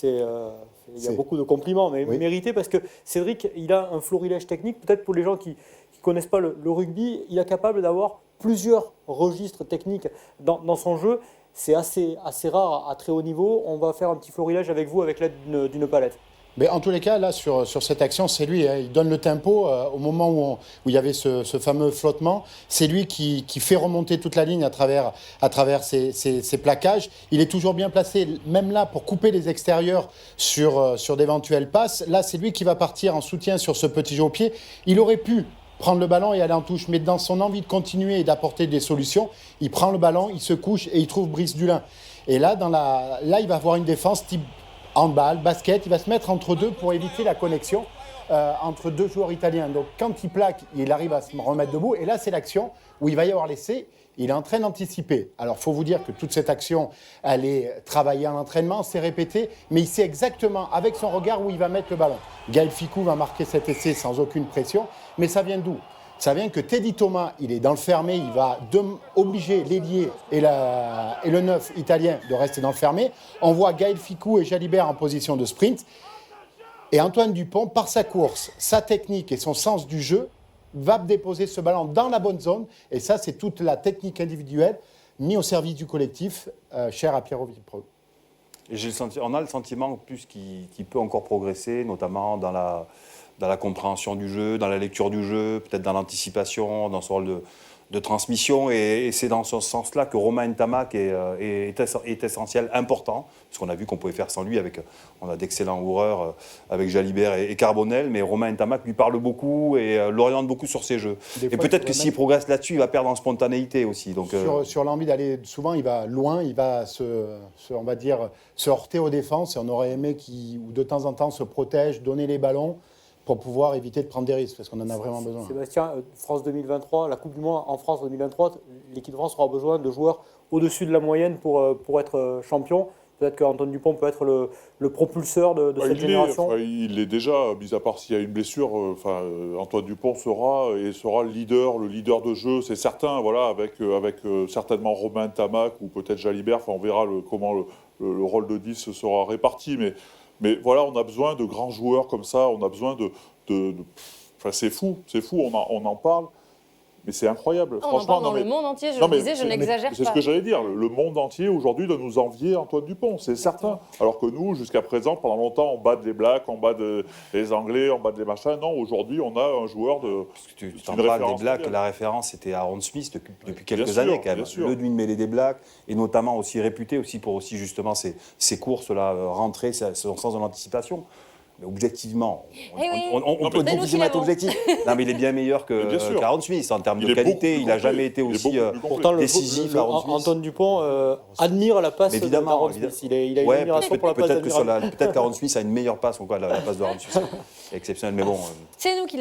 il y a beaucoup de compliments, mais mérités, parce que Cédric, il a un florilège technique. Peut-être pour les gens qui ne connaissent pas le rugby, il est capable d'avoir plusieurs registres techniques dans son jeu. C'est assez rare à très haut niveau. On va faire un petit florilège avec vous avec l'aide d'une palette. Mais en tous les cas, là, sur cette action, c'est lui. Hein, il donne le tempo au moment où il y avait ce fameux flottement. C'est lui qui fait remonter toute la ligne à travers ses plaquages. Il est toujours bien placé, même là, pour couper les extérieurs sur d'éventuelles passes. Là, c'est lui qui va partir en soutien sur ce petit jeu au pied. Il aurait pu prendre le ballon et aller en touche, mais dans son envie de continuer et d'apporter des solutions, il prend le ballon, il se couche et il trouve Brice Dulin. Et là, là, il va avoir une défense type handball, basket, il va se mettre entre deux pour éviter la connexion entre deux joueurs italiens. Donc quand il plaque, il arrive à se remettre debout. Et là, c'est l'action où il va y avoir l'essai. Il est en train d'anticiper. Alors, il faut vous dire que toute cette action, elle est travaillée en entraînement, c'est répété, mais il sait exactement, avec son regard, où il va mettre le ballon. Gaël Fickou va marquer cet essai sans aucune pression. Mais ça vient d'où ? Ça vient que Teddy Thomas, il est dans le fermé, il va obliger l'ailier et le neuf italien de rester dans le fermé. On voit Gaël Fickou et Jalibert en position de sprint. Et Antoine Dupont, par sa course, sa technique et son sens du jeu, va déposer ce ballon dans la bonne zone. Et ça, c'est toute la technique individuelle mise au service du collectif, cher à Pierrot Villepro. Et on a le sentiment en plus qu'il peut encore progresser, notamment dans la compréhension du jeu, dans la lecture du jeu, peut-être dans l'anticipation, dans son rôle de transmission. Et c'est dans ce sens-là que Romain Ntamak est essentiel, important, parce qu'on a vu qu'on pouvait faire sans lui. On a d'excellents coureurs avec Jalibert et Carbonel, mais Romain Ntamak lui parle beaucoup et l'oriente beaucoup sur ses jeux. Et peut-être que s'il progresse là-dessus, il va perdre en spontanéité aussi. Donc, sur l'envie d'aller, souvent il va loin, il va on va dire, se heurter aux défenses. Et on aurait aimé qu'il, de temps en temps, se protège, donner les ballons, pour pouvoir éviter de prendre des risques, parce qu'on en a vraiment besoin. Sébastien, France 2023, la Coupe du Monde en France 2023, l'équipe de France aura besoin de joueurs au-dessus de la moyenne pour être champion. Peut-être qu'Antoine Dupont peut être le propulseur de cette génération. Il l'est déjà, mis à part s'il y a une blessure. Antoine Dupont sera le leader de jeu, c'est certain. Voilà, avec certainement Romain Ntamak ou peut-être Jalibert. On verra comment le rôle de 10 sera réparti. Mais voilà, on a besoin de grands joueurs comme ça. On a besoin c'est fou, on en parle. Mais c'est incroyable. Franchement, on en parle dans le monde entier, je disais, je n'exagère pas. C'est ce que j'allais dire. Le monde entier, aujourd'hui, doit nous envier Antoine Dupont, c'est certain. Alors que nous, jusqu'à présent, pendant longtemps, on bat les Blacks, on bat les Anglais, on bat les machins. Non, aujourd'hui, on a un joueur de... Tu t'en parles des Blacks, la référence, c'était Aaron Smith depuis quelques années, quand même. Le demi-mêlée des Blacks, et notamment aussi réputé pour justement ces courses-là, rentrer, son sens de l'anticipation. Mais objectivement, on peut difficilement être objectif. Non, mais il est bien meilleur qu'Aaron Smith en termes de qualité. Il n'a jamais été aussi décisif. Antoine Dupont admire la passe d'Aaron Smith. Il a une admiration pour la passe d'Aaron Smith. Peut-être qu'Aaron Smith a une meilleure passe, la passe d'Aaron Smith. C'est exceptionnel, mais bon. C'est nous qui